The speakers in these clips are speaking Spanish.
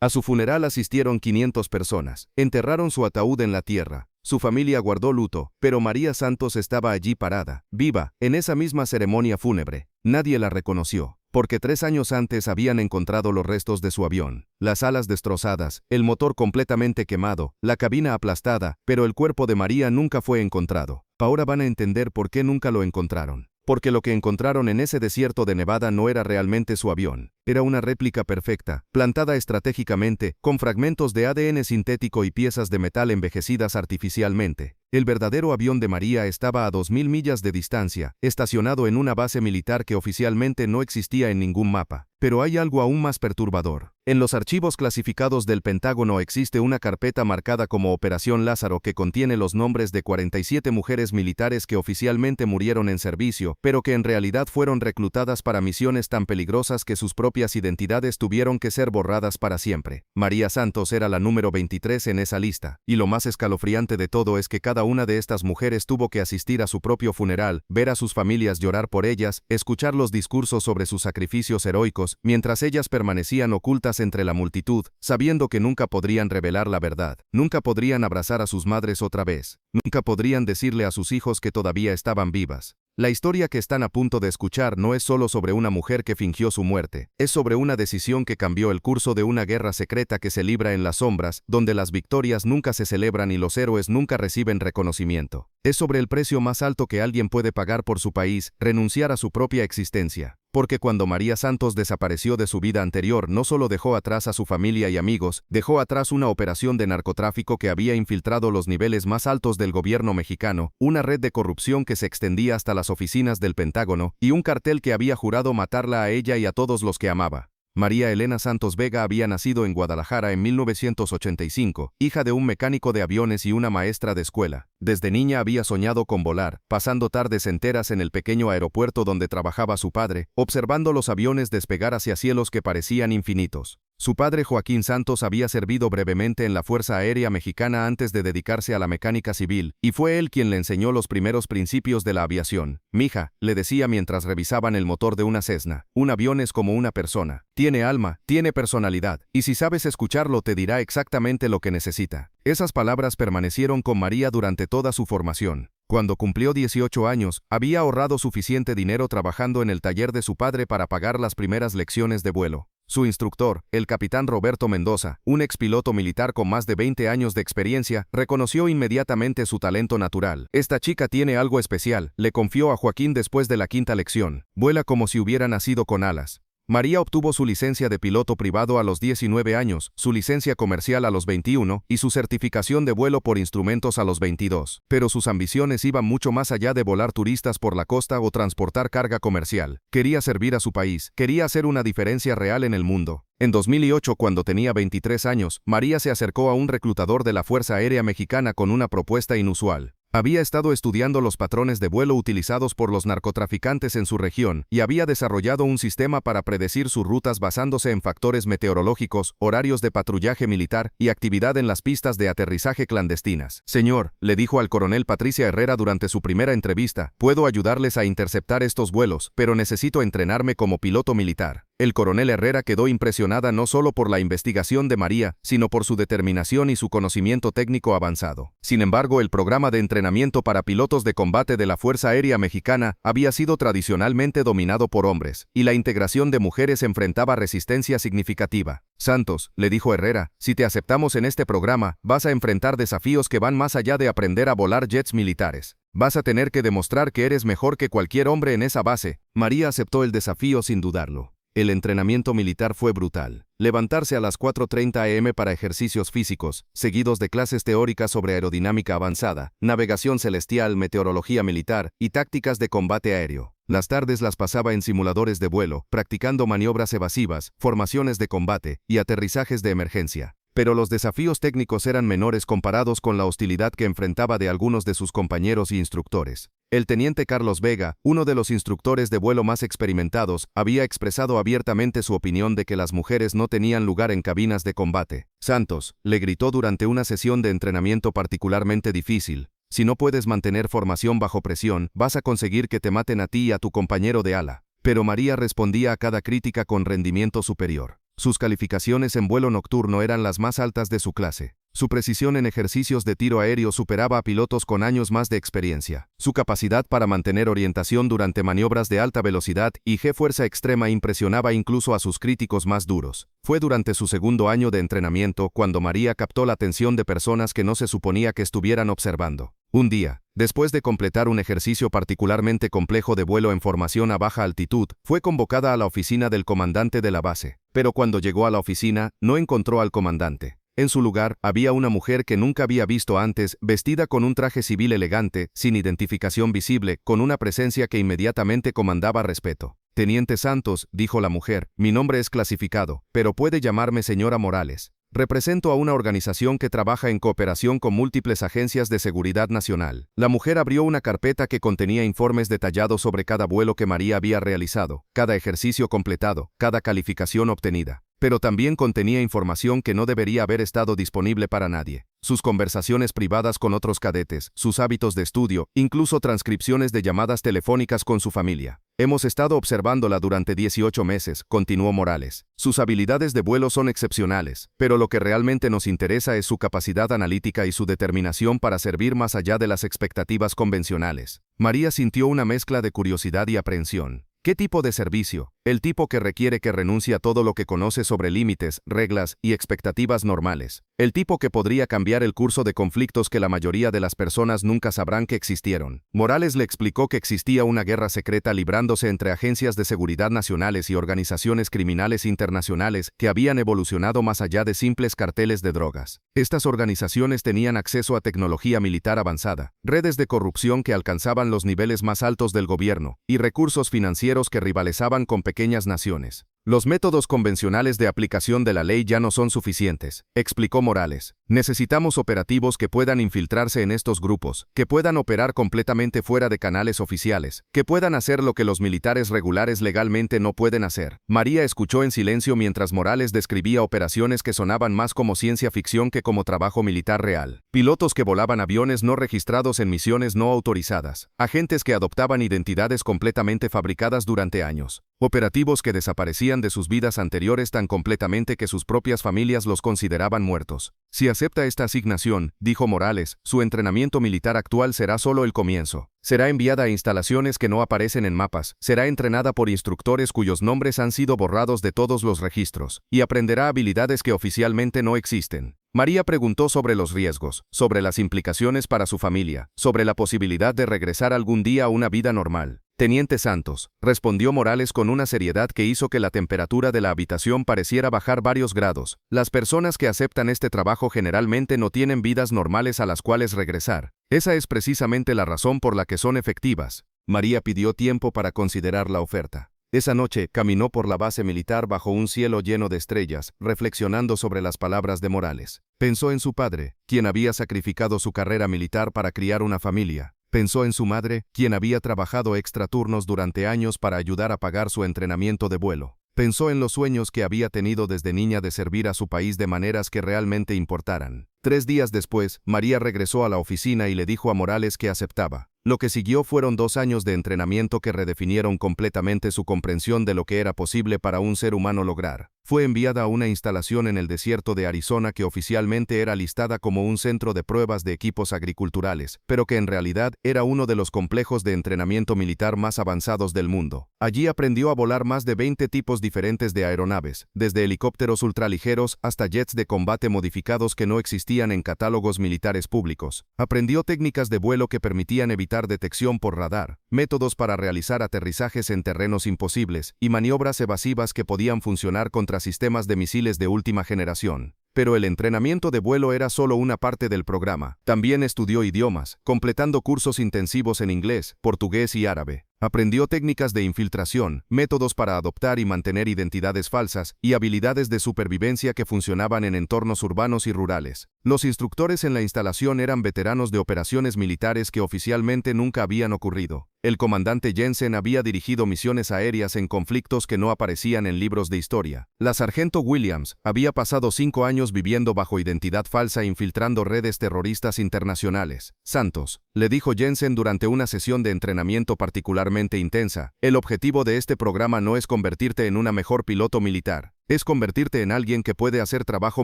A su funeral asistieron 500 personas. Enterraron su ataúd en la tierra. Su familia guardó luto, pero María Santos estaba allí parada, viva, en esa misma ceremonia fúnebre. Nadie la reconoció, porque 3 años antes habían encontrado los restos de su avión, las alas destrozadas, el motor completamente quemado, la cabina aplastada, pero el cuerpo de María nunca fue encontrado. Ahora van a entender por qué nunca lo encontraron. Porque lo que encontraron en ese desierto de Nevada no era realmente su avión, era una réplica perfecta, plantada estratégicamente, con fragmentos de ADN sintético y piezas de metal envejecidas artificialmente. El verdadero avión de María estaba a 2000 millas de distancia, estacionado en una base militar que oficialmente no existía en ningún mapa. Pero hay algo aún más perturbador. En los archivos clasificados del Pentágono existe una carpeta marcada como Operación Lázaro que contiene los nombres de 47 mujeres militares que oficialmente murieron en servicio, pero que en realidad fueron reclutadas para misiones tan peligrosas que sus propias identidades tuvieron que ser borradas para siempre. María Santos era la número 23 en esa lista, y lo más escalofriante de todo es que cada una de estas mujeres tuvo que asistir a su propio funeral, ver a sus familias llorar por ellas, escuchar los discursos sobre sus sacrificios heroicos, mientras ellas permanecían ocultas entre la multitud, sabiendo que nunca podrían revelar la verdad, nunca podrían abrazar a sus madres otra vez, nunca podrían decirle a sus hijos que todavía estaban vivas. La historia que están a punto de escuchar no es solo sobre una mujer que fingió su muerte, es sobre una decisión que cambió el curso de una guerra secreta que se libra en las sombras, donde las victorias nunca se celebran y los héroes nunca reciben reconocimiento. Es sobre el precio más alto que alguien puede pagar por su país, renunciar a su propia existencia. Porque cuando María Santos desapareció de su vida anterior, no solo dejó atrás a su familia y amigos, dejó atrás una operación de narcotráfico que había infiltrado los niveles más altos del gobierno mexicano, una red de corrupción que se extendía hasta las oficinas del Pentágono, y un cartel que había jurado matarla a ella y a todos los que amaba. María Elena Santos Vega había nacido en Guadalajara en 1985, hija de un mecánico de aviones y una maestra de escuela. Desde niña había soñado con volar, pasando tardes enteras en el pequeño aeropuerto donde trabajaba su padre, observando los aviones despegar hacia cielos que parecían infinitos. Su padre Joaquín Santos había servido brevemente en la Fuerza Aérea Mexicana antes de dedicarse a la mecánica civil, y fue él quien le enseñó los primeros principios de la aviación. «Mija», le decía mientras revisaban el motor de una Cessna, «un avión es como una persona. Tiene alma, tiene personalidad, y si sabes escucharlo te dirá exactamente lo que necesita». Esas palabras permanecieron con María durante toda su formación. Cuando cumplió 18 años, había ahorrado suficiente dinero trabajando en el taller de su padre para pagar las primeras lecciones de vuelo. Su instructor, el capitán Roberto Mendoza, un expiloto militar con más de 20 años de experiencia, reconoció inmediatamente su talento natural. «Esta chica tiene algo especial», le confió a Joaquín después de la 5ª lección. «Vuela como si hubiera nacido con alas». María obtuvo su licencia de piloto privado a los 19 años, su licencia comercial a los 21 y su certificación de vuelo por instrumentos a los 22. Pero sus ambiciones iban mucho más allá de volar turistas por la costa o transportar carga comercial. Quería servir a su país, quería hacer una diferencia real en el mundo. En 2008, cuando tenía 23 años, María se acercó a un reclutador de la Fuerza Aérea Mexicana con una propuesta inusual. Había estado estudiando los patrones de vuelo utilizados por los narcotraficantes en su región y había desarrollado un sistema para predecir sus rutas basándose en factores meteorológicos, horarios de patrullaje militar y actividad en las pistas de aterrizaje clandestinas. «Señor», le dijo al coronel Patricia Herrera durante su primera entrevista, «puedo ayudarles a interceptar estos vuelos, pero necesito entrenarme como piloto militar». El coronel Herrera quedó impresionada no solo por la investigación de María, sino por su determinación y su conocimiento técnico avanzado. Sin embargo, el programa de entrenamiento para pilotos de combate de la Fuerza Aérea Mexicana había sido tradicionalmente dominado por hombres, y la integración de mujeres enfrentaba resistencia significativa. «Santos», le dijo Herrera, «si te aceptamos en este programa, vas a enfrentar desafíos que van más allá de aprender a volar jets militares. Vas a tener que demostrar que eres mejor que cualquier hombre en esa base». María aceptó el desafío sin dudarlo. El entrenamiento militar fue brutal. Levantarse a las 4:30 am para ejercicios físicos, seguidos de clases teóricas sobre aerodinámica avanzada, navegación celestial, meteorología militar y tácticas de combate aéreo. Las tardes las pasaba en simuladores de vuelo, practicando maniobras evasivas, formaciones de combate y aterrizajes de emergencia. Pero los desafíos técnicos eran menores comparados con la hostilidad que enfrentaba de algunos de sus compañeros y instructores. El teniente Carlos Vega, uno de los instructores de vuelo más experimentados, había expresado abiertamente su opinión de que las mujeres no tenían lugar en cabinas de combate. «Santos», le gritó durante una sesión de entrenamiento particularmente difícil, «si no puedes mantener formación bajo presión, vas a conseguir que te maten a ti y a tu compañero de ala». Pero María respondía a cada crítica con rendimiento superior. Sus calificaciones en vuelo nocturno eran las más altas de su clase. Su precisión en ejercicios de tiro aéreo superaba a pilotos con años más de experiencia. Su capacidad para mantener orientación durante maniobras de alta velocidad y fuerza extrema impresionaba incluso a sus críticos más duros. Fue durante su segundo año de entrenamiento cuando María captó la atención de personas que no se suponía que estuvieran observando. Un día, después de completar un ejercicio particularmente complejo de vuelo en formación a baja altitud, fue convocada a la oficina del comandante de la base. Pero cuando llegó a la oficina, no encontró al comandante. En su lugar, había una mujer que nunca había visto antes, vestida con un traje civil elegante, sin identificación visible, con una presencia que inmediatamente comandaba respeto. «Teniente Santos», dijo la mujer, «mi nombre es clasificado, pero puede llamarme señora Morales. Represento a una organización que trabaja en cooperación con múltiples agencias de seguridad nacional». La mujer abrió una carpeta que contenía informes detallados sobre cada vuelo que María había realizado, cada ejercicio completado, cada calificación obtenida. Pero también contenía información que no debería haber estado disponible para nadie. Sus conversaciones privadas con otros cadetes, sus hábitos de estudio, incluso transcripciones de llamadas telefónicas con su familia. «Hemos estado observándola durante 18 meses», continuó Morales. «Sus habilidades de vuelo son excepcionales, pero lo que realmente nos interesa es su capacidad analítica y su determinación para servir más allá de las expectativas convencionales». María sintió una mezcla de curiosidad y aprehensión. ¿Qué tipo de servicio? El tipo que requiere que renuncie a todo lo que conoce sobre límites, reglas y expectativas normales. El tipo que podría cambiar el curso de conflictos que la mayoría de las personas nunca sabrán que existieron. Morales le explicó que existía una guerra secreta librándose entre agencias de seguridad nacionales y organizaciones criminales internacionales que habían evolucionado más allá de simples carteles de drogas. Estas organizaciones tenían acceso a tecnología militar avanzada, redes de corrupción que alcanzaban los niveles más altos del gobierno, y recursos financieros que rivalizaban con pequeñas naciones. Los métodos convencionales de aplicación de la ley ya no son suficientes, explicó Morales. Necesitamos operativos que puedan infiltrarse en estos grupos, que puedan operar completamente fuera de canales oficiales, que puedan hacer lo que los militares regulares legalmente no pueden hacer. María escuchó en silencio mientras Morales describía operaciones que sonaban más como ciencia ficción que como trabajo militar real. Pilotos que volaban aviones no registrados en misiones no autorizadas, agentes que adoptaban identidades completamente fabricadas durante años, operativos que desaparecían de sus vidas anteriores tan completamente que sus propias familias los consideraban muertos. Si acepta esta asignación, dijo Morales, su entrenamiento militar actual será solo el comienzo. Será enviada a instalaciones que no aparecen en mapas, será entrenada por instructores cuyos nombres han sido borrados de todos los registros, y aprenderá habilidades que oficialmente no existen. María preguntó sobre los riesgos, sobre las implicaciones para su familia, sobre la posibilidad de regresar algún día a una vida normal. «Teniente Santos», respondió Morales con una seriedad que hizo que la temperatura de la habitación pareciera bajar varios grados. «Las personas que aceptan este trabajo generalmente no tienen vidas normales a las cuales regresar. Esa es precisamente la razón por la que son efectivas». María pidió tiempo para considerar la oferta. Esa noche, caminó por la base militar bajo un cielo lleno de estrellas, reflexionando sobre las palabras de Morales. Pensó en su padre, quien había sacrificado su carrera militar para criar una familia. Pensó en su madre, quien había trabajado extraturnos durante años para ayudar a pagar su entrenamiento de vuelo. Pensó en los sueños que había tenido desde niña de servir a su país de maneras que realmente importaran. 3 días después, María regresó a la oficina y le dijo a Morales que aceptaba. Lo que siguió fueron 2 años de entrenamiento que redefinieron completamente su comprensión de lo que era posible para un ser humano lograr. Fue enviada a una instalación en el desierto de Arizona que oficialmente era listada como un centro de pruebas de equipos agriculturales, pero que en realidad era uno de los complejos de entrenamiento militar más avanzados del mundo. Allí aprendió a volar más de 20 tipos diferentes de aeronaves, desde helicópteros ultraligeros hasta jets de combate modificados que no existían en catálogos militares públicos. Aprendió técnicas de vuelo que permitían evitar detección por radar, métodos para realizar aterrizajes en terrenos imposibles y maniobras evasivas que podían funcionar contra sistemas de misiles de última generación. Pero el entrenamiento de vuelo era solo una parte del programa. También estudió idiomas, completando cursos intensivos en inglés, portugués y árabe. Aprendió técnicas de infiltración, métodos para adoptar y mantener identidades falsas, y habilidades de supervivencia que funcionaban en entornos urbanos y rurales. Los instructores en la instalación eran veteranos de operaciones militares que oficialmente nunca habían ocurrido. El comandante Jensen había dirigido misiones aéreas en conflictos que no aparecían en libros de historia. La sargento Williams había pasado 5 años viviendo bajo identidad falsa infiltrando redes terroristas internacionales. «Santos», le dijo Jensen durante una sesión de entrenamiento particularmente intensa, «el objetivo de este programa no es convertirte en una mejor piloto militar. Es convertirte en alguien que puede hacer trabajo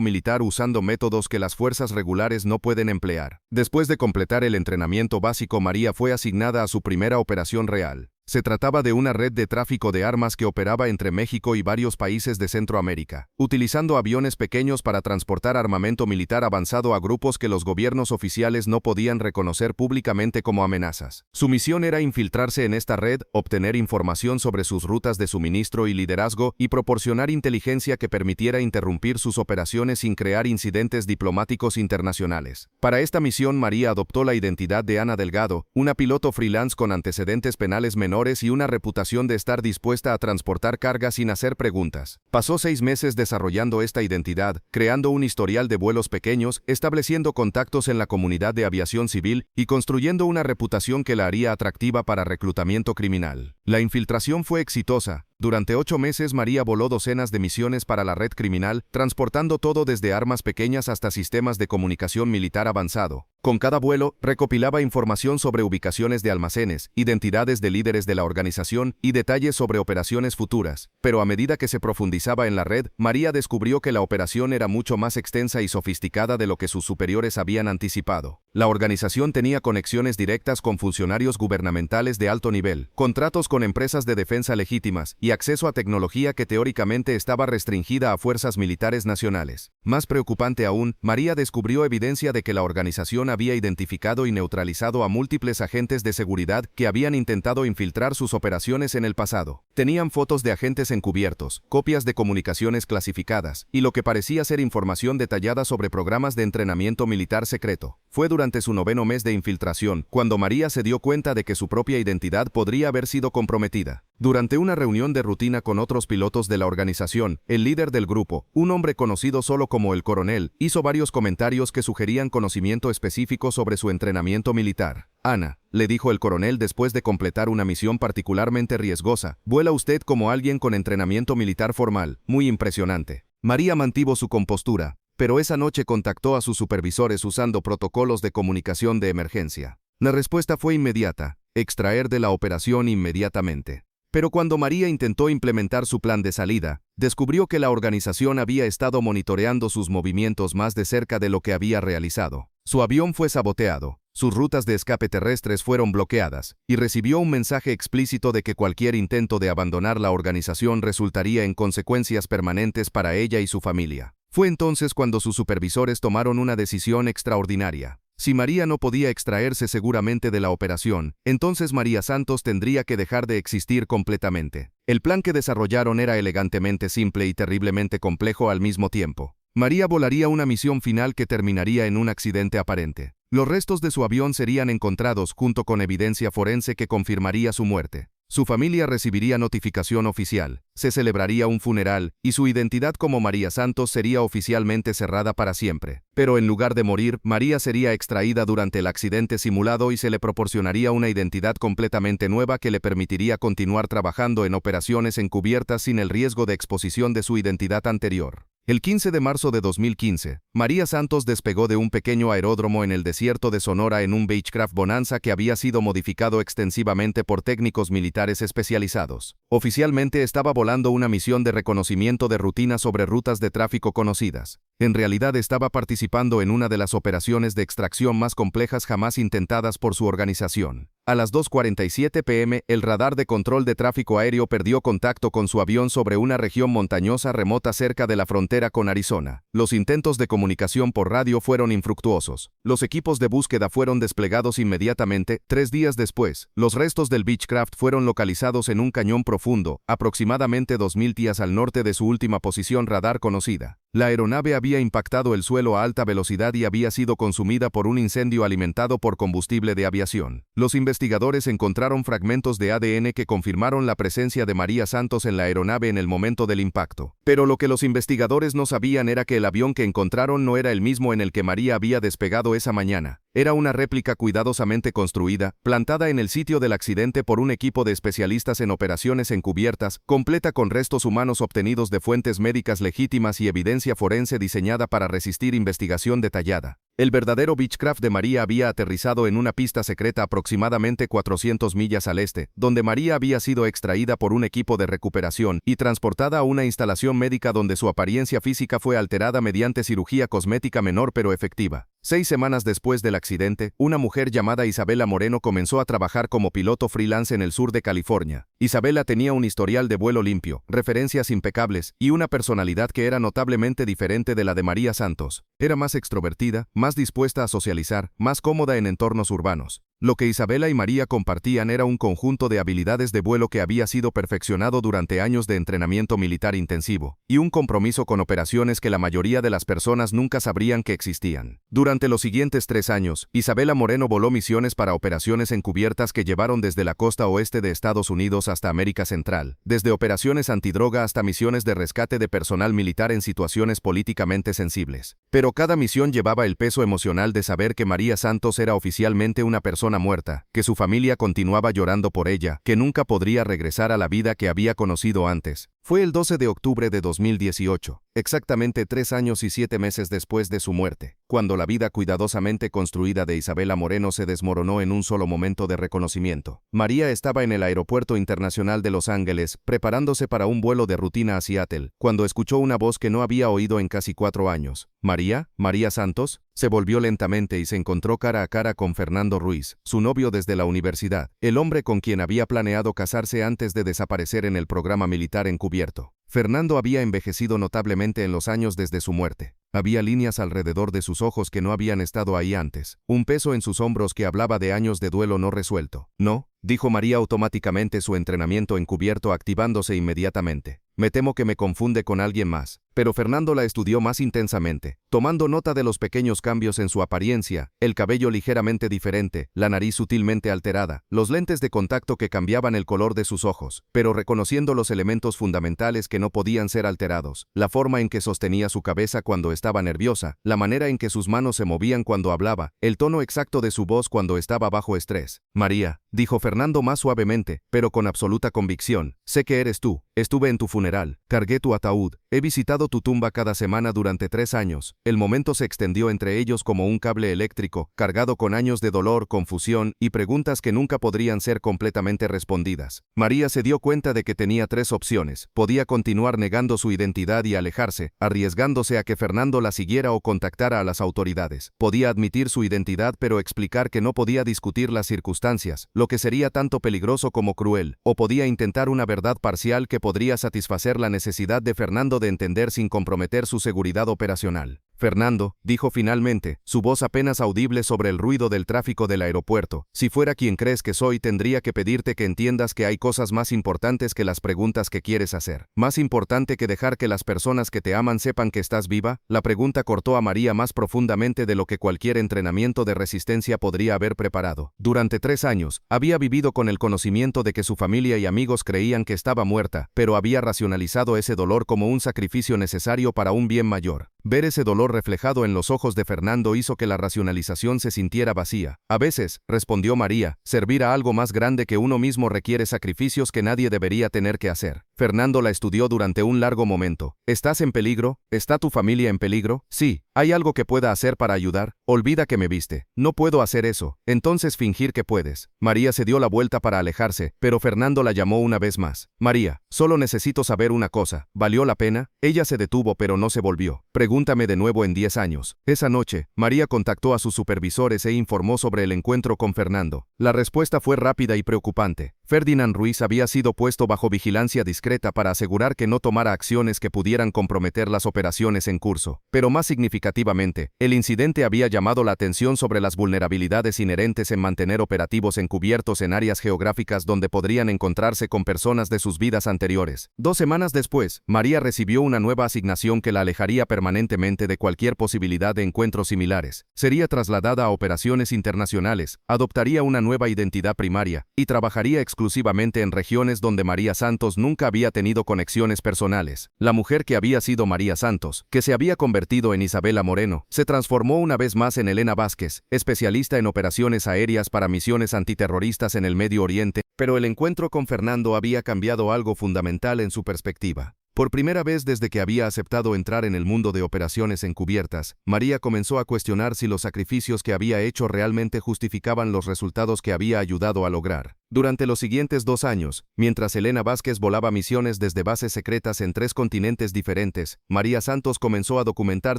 militar usando métodos que las fuerzas regulares no pueden emplear. Después de completar el entrenamiento básico, María fue asignada a su primera operación real. Se trataba de una red de tráfico de armas que operaba entre México y varios países de Centroamérica, utilizando aviones pequeños para transportar armamento militar avanzado a grupos que los gobiernos oficiales no podían reconocer públicamente como amenazas. Su misión era infiltrarse en esta red, obtener información sobre sus rutas de suministro y liderazgo, y proporcionar inteligencia que permitiera interrumpir sus operaciones sin crear incidentes diplomáticos internacionales. Para esta misión, María adoptó la identidad de Ana Delgado, una piloto freelance con antecedentes penales menores y una reputación de estar dispuesta a transportar cargas sin hacer preguntas. Pasó 6 meses desarrollando esta identidad, creando un historial de vuelos pequeños, estableciendo contactos en la comunidad de aviación civil y construyendo una reputación que la haría atractiva para reclutamiento criminal. La infiltración fue exitosa. Durante 8 meses María voló docenas de misiones para la red criminal, transportando todo desde armas pequeñas hasta sistemas de comunicación militar avanzado. Con cada vuelo, recopilaba información sobre ubicaciones de almacenes, identidades de líderes de la organización y detalles sobre operaciones futuras. Pero a medida que se profundizaba en la red, María descubrió que la operación era mucho más extensa y sofisticada de lo que sus superiores habían anticipado. La organización tenía conexiones directas con funcionarios gubernamentales de alto nivel, contratos con empresas de defensa legítimas y acceso a tecnología que teóricamente estaba restringida a fuerzas militares nacionales. Más preocupante aún, María descubrió evidencia de que la organización había identificado y neutralizado a múltiples agentes de seguridad que habían intentado infiltrar sus operaciones en el pasado. Tenían fotos de agentes encubiertos, copias de comunicaciones clasificadas y lo que parecía ser información detallada sobre programas de entrenamiento militar secreto. Fue durante su 9º mes de infiltración cuando María se dio cuenta de que su propia identidad podría haber sido comprometida. Durante una reunión de rutina con otros pilotos de la organización, el líder del grupo, un hombre conocido solo como el coronel, hizo varios comentarios que sugerían conocimiento específico sobre su entrenamiento militar. Ana, le dijo el coronel después de completar una misión particularmente riesgosa, vuela usted como alguien con entrenamiento militar formal, muy impresionante. María mantuvo su compostura, pero esa noche contactó a sus supervisores usando protocolos de comunicación de emergencia. La respuesta fue inmediata: extraer de la operación inmediatamente. Pero cuando María intentó implementar su plan de salida, descubrió que la organización había estado monitoreando sus movimientos más de cerca de lo que había realizado. Su avión fue saboteado, sus rutas de escape terrestres fueron bloqueadas, y recibió un mensaje explícito de que cualquier intento de abandonar la organización resultaría en consecuencias permanentes para ella y su familia. Fue entonces cuando sus supervisores tomaron una decisión extraordinaria. Si María no podía extraerse seguramente de la operación, entonces María Santos tendría que dejar de existir completamente. El plan que desarrollaron era elegantemente simple y terriblemente complejo al mismo tiempo. María volaría una misión final que terminaría en un accidente aparente. Los restos de su avión serían encontrados junto con evidencia forense que confirmaría su muerte. Su familia recibiría notificación oficial, se celebraría un funeral, y su identidad como María Santos sería oficialmente cerrada para siempre. Pero en lugar de morir, María sería extraída durante el accidente simulado y se le proporcionaría una identidad completamente nueva que le permitiría continuar trabajando en operaciones encubiertas sin el riesgo de exposición de su identidad anterior. El 15 de marzo de 2015, María Santos despegó de un pequeño aeródromo en el desierto de Sonora en un Beechcraft Bonanza que había sido modificado extensivamente por técnicos militares especializados. Oficialmente estaba volando una misión de reconocimiento de rutina sobre rutas de tráfico conocidas. En realidad estaba participando en una de las operaciones de extracción más complejas jamás intentadas por su organización. A las 2:47 p.m., el radar de control de tráfico aéreo perdió contacto con su avión sobre una región montañosa remota cerca de la frontera con Arizona. Los intentos de comunicación por radio fueron infructuosos. Los equipos de búsqueda fueron desplegados inmediatamente. 3 días después, los restos del Beechcraft fueron localizados en un cañón profundo, aproximadamente 2000 millas al norte de su última posición radar conocida. La aeronave había impactado el suelo a alta velocidad y había sido consumida por un incendio alimentado por combustible de aviación. Los investigadores encontraron fragmentos de ADN que confirmaron la presencia de María Santos en la aeronave en el momento del impacto. Pero lo que los investigadores no sabían era que el avión que encontraron no era el mismo en el que María había despegado esa mañana. Era una réplica cuidadosamente construida, plantada en el sitio del accidente por un equipo de especialistas en operaciones encubiertas, completa con restos humanos obtenidos de fuentes médicas legítimas y evidencia forense diseñada para resistir investigación detallada. El verdadero Beechcraft de María había aterrizado en una pista secreta aproximadamente 400 millas al este, donde María había sido extraída por un equipo de recuperación y transportada a una instalación médica donde su apariencia física fue alterada mediante cirugía cosmética menor pero efectiva. 6 semanas después del accidente, una mujer llamada Isabela Moreno comenzó a trabajar como piloto freelance en el sur de California. Isabela tenía un historial de vuelo limpio, referencias impecables y una personalidad que era notablemente diferente de la de María Santos. Era más extrovertida, más dispuesta a socializar, más cómoda en entornos urbanos. Lo que Isabela y María compartían era un conjunto de habilidades de vuelo que había sido perfeccionado durante años de entrenamiento militar intensivo, y un compromiso con operaciones que la mayoría de las personas nunca sabrían que existían. Durante los siguientes 3 años, Isabela Moreno voló misiones para operaciones encubiertas que llevaron desde la costa oeste de Estados Unidos hasta América Central, desde operaciones antidroga hasta misiones de rescate de personal militar en situaciones políticamente sensibles. Pero cada misión llevaba el peso emocional de saber que María Santos era oficialmente una persona muerta, que su familia continuaba llorando por ella, que nunca podría regresar a la vida que había conocido antes. Fue el 12 de octubre de 2018, exactamente 3 años y 7 meses después de su muerte, cuando la vida cuidadosamente construida de Isabela Moreno se desmoronó en un solo momento de reconocimiento. María estaba en el Aeropuerto Internacional de Los Ángeles, preparándose para un vuelo de rutina a Seattle, cuando escuchó una voz que no había oído en casi 4 años. ¿María? ¿María Santos? Se volvió lentamente y se encontró cara a cara con Fernando Ruiz, su novio desde la universidad, el hombre con quien había planeado casarse antes de desaparecer en el programa militar encubierto. Fernando había envejecido notablemente en los años desde su muerte. Había líneas alrededor de sus ojos que no habían estado ahí antes, un peso en sus hombros que hablaba de años de duelo no resuelto. No, dijo María automáticamente, su entrenamiento encubierto activándose inmediatamente. Me temo que me confunde con alguien más. Pero Fernando la estudió más intensamente, tomando nota de los pequeños cambios en su apariencia, el cabello ligeramente diferente, la nariz sutilmente alterada, los lentes de contacto que cambiaban el color de sus ojos, pero reconociendo los elementos fundamentales que no podían ser alterados, la forma en que sostenía su cabeza cuando estaba nerviosa, la manera en que sus manos se movían cuando hablaba, el tono exacto de su voz cuando estaba bajo estrés. María, dijo Fernando más suavemente, pero con absoluta convicción, sé que eres tú, estuve en tu funeral, cargué tu ataúd, he visitado tu tumba cada semana durante 3 años. El momento se extendió entre ellos como un cable eléctrico, cargado con años de dolor, confusión y preguntas que nunca podrían ser completamente respondidas. María se dio cuenta de que tenía 3 opciones. Podía continuar negando su identidad y alejarse, arriesgándose a que Fernando la siguiera o contactara a las autoridades. Podía admitir su identidad pero explicar que no podía discutir las circunstancias, lo que sería tanto peligroso como cruel. O podía intentar una verdad parcial que podría satisfacer la necesidad de Fernando de entender sin comprometer su seguridad operacional. Fernando, dijo finalmente, su voz apenas audible sobre el ruido del tráfico del aeropuerto, si fuera quien crees que soy, tendría que pedirte que entiendas que hay cosas más importantes que las preguntas que quieres hacer. Más importante que dejar que las personas que te aman sepan que estás viva. La pregunta cortó a María más profundamente de lo que cualquier entrenamiento de resistencia podría haber preparado. Durante 3 años, había vivido con el conocimiento de que su familia y amigos creían que estaba muerta, pero había racionalizado ese dolor como un sacrificio necesario para un bien mayor. Ver ese dolor reflejado en los ojos de Fernando hizo que la racionalización se sintiera vacía. A veces, respondió María, servir a algo más grande que uno mismo requiere sacrificios que nadie debería tener que hacer. Fernando la estudió durante un largo momento. ¿Estás en peligro? ¿Está tu familia en peligro? Sí. ¿Hay algo que pueda hacer para ayudar? Olvida que me viste. No puedo hacer eso. Entonces fingir que puedes. María se dio la vuelta para alejarse, pero Fernando la llamó una vez más. María, solo necesito saber una cosa. ¿Valió la pena? Ella se detuvo pero no se volvió. Pregúntame de nuevo en 10 años. Esa noche, María contactó a sus supervisores e informó sobre el encuentro con Fernando. La respuesta fue rápida y preocupante. Ferdinand Ruiz había sido puesto bajo vigilancia discreta para asegurar que no tomara acciones que pudieran comprometer las operaciones en curso. Pero más significativamente, el incidente había llamado la atención sobre las vulnerabilidades inherentes en mantener operativos encubiertos en áreas geográficas donde podrían encontrarse con personas de sus vidas anteriores. 2 semanas después, María recibió una nueva asignación que la alejaría permanentemente de cualquier posibilidad de encuentros similares. Sería trasladada a operaciones internacionales, adoptaría una nueva identidad primaria y trabajaría exclusivamente exclusivamente en regiones donde María Santos nunca había tenido conexiones personales. La mujer que había sido María Santos, que se había convertido en Isabela Moreno, se transformó una vez más en Elena Vázquez, especialista en operaciones aéreas para misiones antiterroristas en el Medio Oriente, pero el encuentro con Fernando había cambiado algo fundamental en su perspectiva. Por primera vez desde que había aceptado entrar en el mundo de operaciones encubiertas, María comenzó a cuestionar si los sacrificios que había hecho realmente justificaban los resultados que había ayudado a lograr. Durante los siguientes 2 años, mientras Elena Vázquez volaba misiones desde bases secretas en 3 continentes diferentes, María Santos comenzó a documentar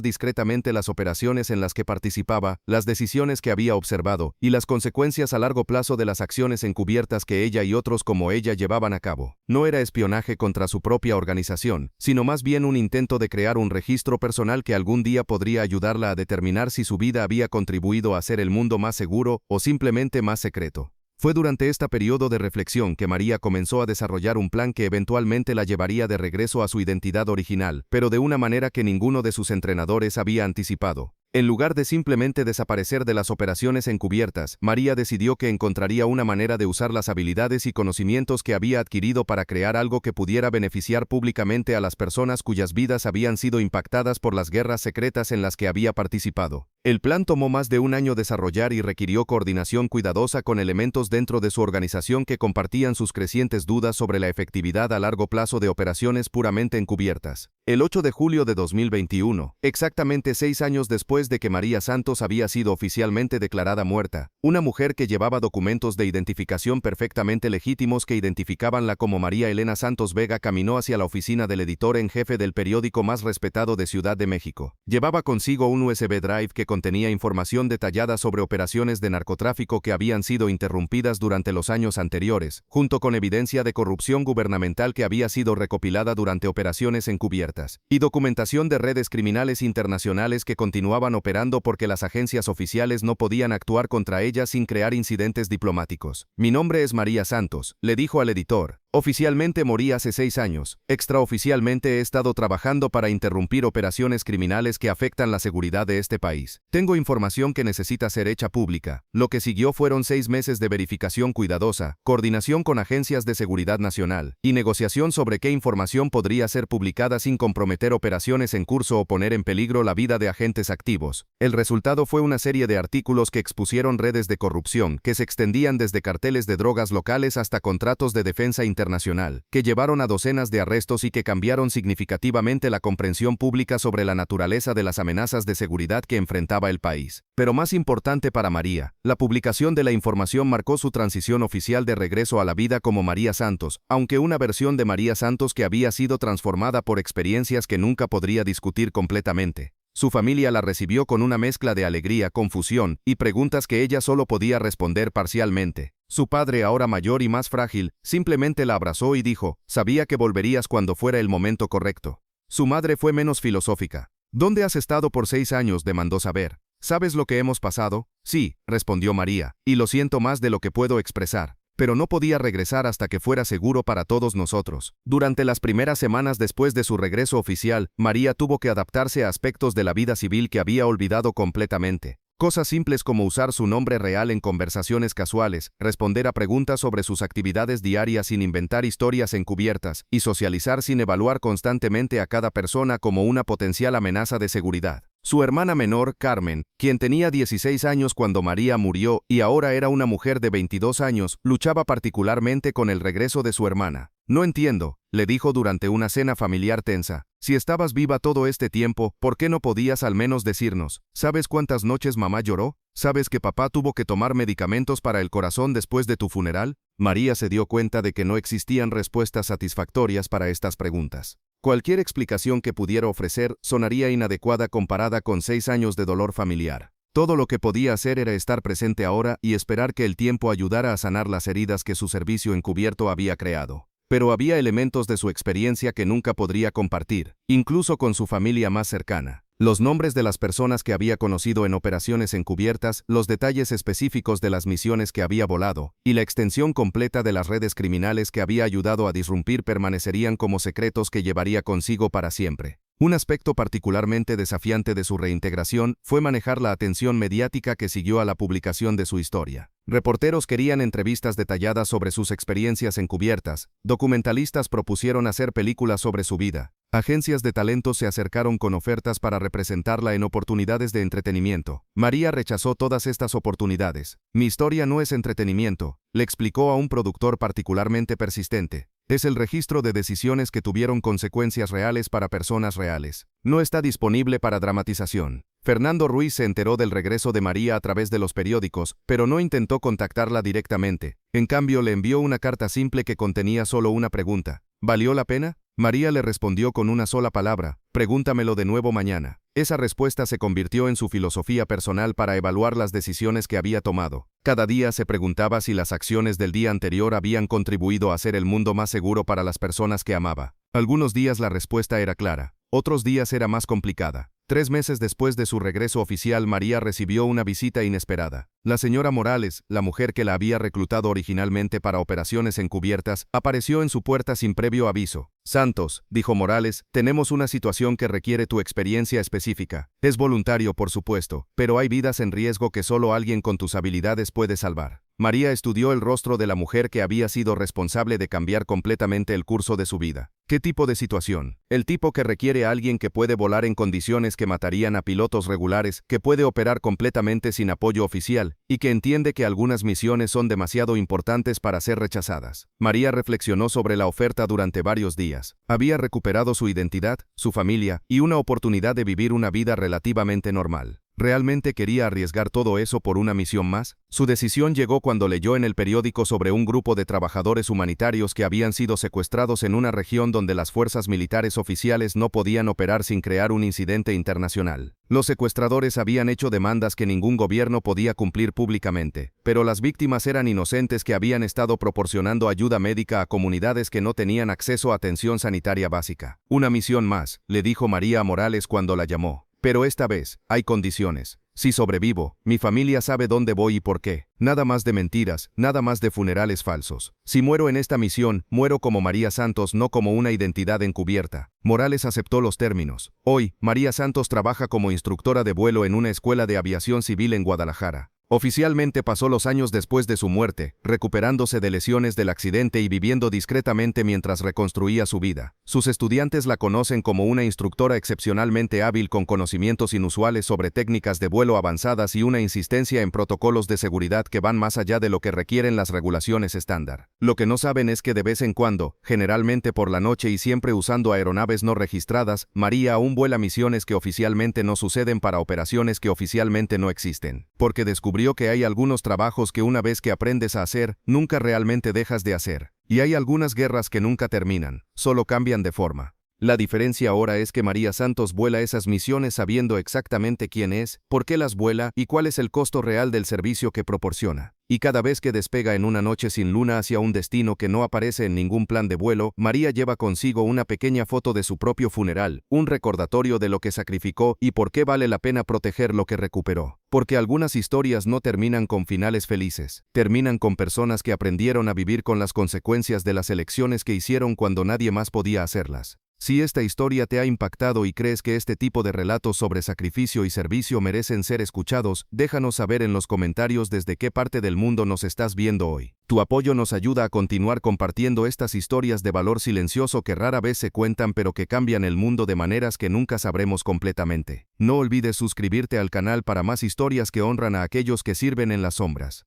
discretamente las operaciones en las que participaba, las decisiones que había observado y las consecuencias a largo plazo de las acciones encubiertas que ella y otros como ella llevaban a cabo. No era espionaje contra su propia organización, sino más bien un intento de crear un registro personal que algún día podría ayudarla a determinar si su vida había contribuido a hacer el mundo más seguro o simplemente más secreto. Fue durante este periodo de reflexión que María comenzó a desarrollar un plan que eventualmente la llevaría de regreso a su identidad original, pero de una manera que ninguno de sus entrenadores había anticipado. En lugar de simplemente desaparecer de las operaciones encubiertas, María decidió que encontraría una manera de usar las habilidades y conocimientos que había adquirido para crear algo que pudiera beneficiar públicamente a las personas cuyas vidas habían sido impactadas por las guerras secretas en las que había participado. El plan tomó más de un año desarrollar y requirió coordinación cuidadosa con elementos dentro de su organización que compartían sus crecientes dudas sobre la efectividad a largo plazo de operaciones puramente encubiertas. El 8 de julio de 2021, exactamente 6 años después de que María Santos había sido oficialmente declarada muerta, una mujer que llevaba documentos de identificación perfectamente legítimos que identificabanla como María Elena Santos Vega caminó hacia la oficina del editor en jefe del periódico más respetado de Ciudad de México. Llevaba consigo un USB drive que contenía información detallada sobre operaciones de narcotráfico que habían sido interrumpidas durante los años anteriores, junto con evidencia de corrupción gubernamental que había sido recopilada durante operaciones encubiertas, y documentación de redes criminales internacionales que continuaban operando porque las agencias oficiales no podían actuar contra ellas sin crear incidentes diplomáticos. Mi nombre es María Santos, le dijo al editor. Oficialmente morí hace 6 años. Extraoficialmente he estado trabajando para interrumpir operaciones criminales que afectan la seguridad de este país. Tengo información que necesita ser hecha pública. Lo que siguió fueron 6 meses de verificación cuidadosa, coordinación con agencias de seguridad nacional, y negociación sobre qué información podría ser publicada sin comprometer operaciones en curso o poner en peligro la vida de agentes activos. El resultado fue una serie de artículos que expusieron redes de corrupción que se extendían desde carteles de drogas locales hasta contratos de defensa internacional, que llevaron a docenas de arrestos y que cambiaron significativamente la comprensión pública sobre la naturaleza de las amenazas de seguridad que enfrentaba el país. Pero más importante para María, la publicación de la información marcó su transición oficial de regreso a la vida como María Santos, aunque una versión de María Santos que había sido transformada por experiencias que nunca podría discutir completamente. Su familia la recibió con una mezcla de alegría, confusión y preguntas que ella solo podía responder parcialmente. Su padre, ahora mayor y más frágil, simplemente la abrazó y dijo, sabía que volverías cuando fuera el momento correcto. Su madre fue menos filosófica. ¿Dónde has estado por 6 años?, demandó saber. ¿Sabes lo que hemos pasado? Sí, respondió María, y lo siento más de lo que puedo expresar. Pero no podía regresar hasta que fuera seguro para todos nosotros. Durante las primeras semanas después de su regreso oficial, María tuvo que adaptarse a aspectos de la vida civil que había olvidado completamente. Cosas simples como usar su nombre real en conversaciones casuales, responder a preguntas sobre sus actividades diarias sin inventar historias encubiertas, y socializar sin evaluar constantemente a cada persona como una potencial amenaza de seguridad. Su hermana menor, Carmen, quien tenía 16 años cuando María murió y ahora era una mujer de 22 años, luchaba particularmente con el regreso de su hermana. No entiendo, le dijo durante una cena familiar tensa. Si estabas viva todo este tiempo, ¿por qué no podías al menos decirnos? ¿Sabes cuántas noches mamá lloró? ¿Sabes que papá tuvo que tomar medicamentos para el corazón después de tu funeral? María se dio cuenta de que no existían respuestas satisfactorias para estas preguntas. Cualquier explicación que pudiera ofrecer sonaría inadecuada comparada con 6 años de dolor familiar. Todo lo que podía hacer era estar presente ahora y esperar que el tiempo ayudara a sanar las heridas que su servicio encubierto había creado. Pero había elementos de su experiencia que nunca podría compartir, incluso con su familia más cercana. Los nombres de las personas que había conocido en operaciones encubiertas, los detalles específicos de las misiones que había volado, y la extensión completa de las redes criminales que había ayudado a disrumpir permanecerían como secretos que llevaría consigo para siempre. Un aspecto particularmente desafiante de su reintegración fue manejar la atención mediática que siguió a la publicación de su historia. Reporteros querían entrevistas detalladas sobre sus experiencias encubiertas, documentalistas propusieron hacer películas sobre su vida, agencias de talento se acercaron con ofertas para representarla en oportunidades de entretenimiento. María rechazó todas estas oportunidades. Mi historia no es entretenimiento, le explicó a un productor particularmente persistente. Es el registro de decisiones que tuvieron consecuencias reales para personas reales. No está disponible para dramatización. Fernando Ruiz se enteró del regreso de María a través de los periódicos, pero no intentó contactarla directamente. En cambio, le envió una carta simple que contenía solo una pregunta. ¿Valió la pena? María le respondió con una sola palabra: pregúntamelo de nuevo mañana. Esa respuesta se convirtió en su filosofía personal para evaluar las decisiones que había tomado. Cada día se preguntaba si las acciones del día anterior habían contribuido a hacer el mundo más seguro para las personas que amaba. Algunos días la respuesta era clara, otros días era más complicada. 3 meses después de su regreso oficial, María recibió una visita inesperada. La señora Morales, la mujer que la había reclutado originalmente para operaciones encubiertas, apareció en su puerta sin previo aviso. Santos, dijo Morales, tenemos una situación que requiere tu experiencia específica. Es voluntario, por supuesto, pero hay vidas en riesgo que solo alguien con tus habilidades puede salvar. María estudió el rostro de la mujer que había sido responsable de cambiar completamente el curso de su vida. ¿Qué tipo de situación? El tipo que requiere a alguien que puede volar en condiciones que matarían a pilotos regulares, que puede operar completamente sin apoyo oficial, y que entiende que algunas misiones son demasiado importantes para ser rechazadas. María reflexionó sobre la oferta durante varios días. Había recuperado su identidad, su familia, y una oportunidad de vivir una vida relativamente normal. ¿Realmente quería arriesgar todo eso por una misión más? Su decisión llegó cuando leyó en el periódico sobre un grupo de trabajadores humanitarios que habían sido secuestrados en una región donde las fuerzas militares oficiales no podían operar sin crear un incidente internacional. Los secuestradores habían hecho demandas que ningún gobierno podía cumplir públicamente, pero las víctimas eran inocentes que habían estado proporcionando ayuda médica a comunidades que no tenían acceso a atención sanitaria básica. Una misión más, le dijo María a Morales cuando la llamó. Pero esta vez, hay condiciones. Si sobrevivo, mi familia sabe dónde voy y por qué. Nada más de mentiras, nada más de funerales falsos. Si muero en esta misión, muero como María Santos, no como una identidad encubierta. Morales aceptó los términos. Hoy, María Santos trabaja como instructora de vuelo en una escuela de aviación civil en Guadalajara. Oficialmente pasó los años después de su muerte, recuperándose de lesiones del accidente y viviendo discretamente mientras reconstruía su vida. Sus estudiantes la conocen como una instructora excepcionalmente hábil con conocimientos inusuales sobre técnicas de vuelo avanzadas y una insistencia en protocolos de seguridad que van más allá de lo que requieren las regulaciones estándar. Lo que no saben es que de vez en cuando, generalmente por la noche y siempre usando aeronaves no registradas, María aún vuela misiones que oficialmente no suceden para operaciones que oficialmente no existen. Porque descubrió que hay algunos trabajos que una vez que aprendes a hacer, nunca realmente dejas de hacer. Y hay algunas guerras que nunca terminan, solo cambian de forma. La diferencia ahora es que María Santos vuela esas misiones sabiendo exactamente quién es, por qué las vuela y cuál es el costo real del servicio que proporciona. Y cada vez que despega en una noche sin luna hacia un destino que no aparece en ningún plan de vuelo, María lleva consigo una pequeña foto de su propio funeral, un recordatorio de lo que sacrificó y por qué vale la pena proteger lo que recuperó. Porque algunas historias no terminan con finales felices, terminan con personas que aprendieron a vivir con las consecuencias de las elecciones que hicieron cuando nadie más podía hacerlas. Si esta historia te ha impactado y crees que este tipo de relatos sobre sacrificio y servicio merecen ser escuchados, déjanos saber en los comentarios desde qué parte del mundo nos estás viendo hoy. Tu apoyo nos ayuda a continuar compartiendo estas historias de valor silencioso que rara vez se cuentan pero que cambian el mundo de maneras que nunca sabremos completamente. No olvides suscribirte al canal para más historias que honran a aquellos que sirven en las sombras.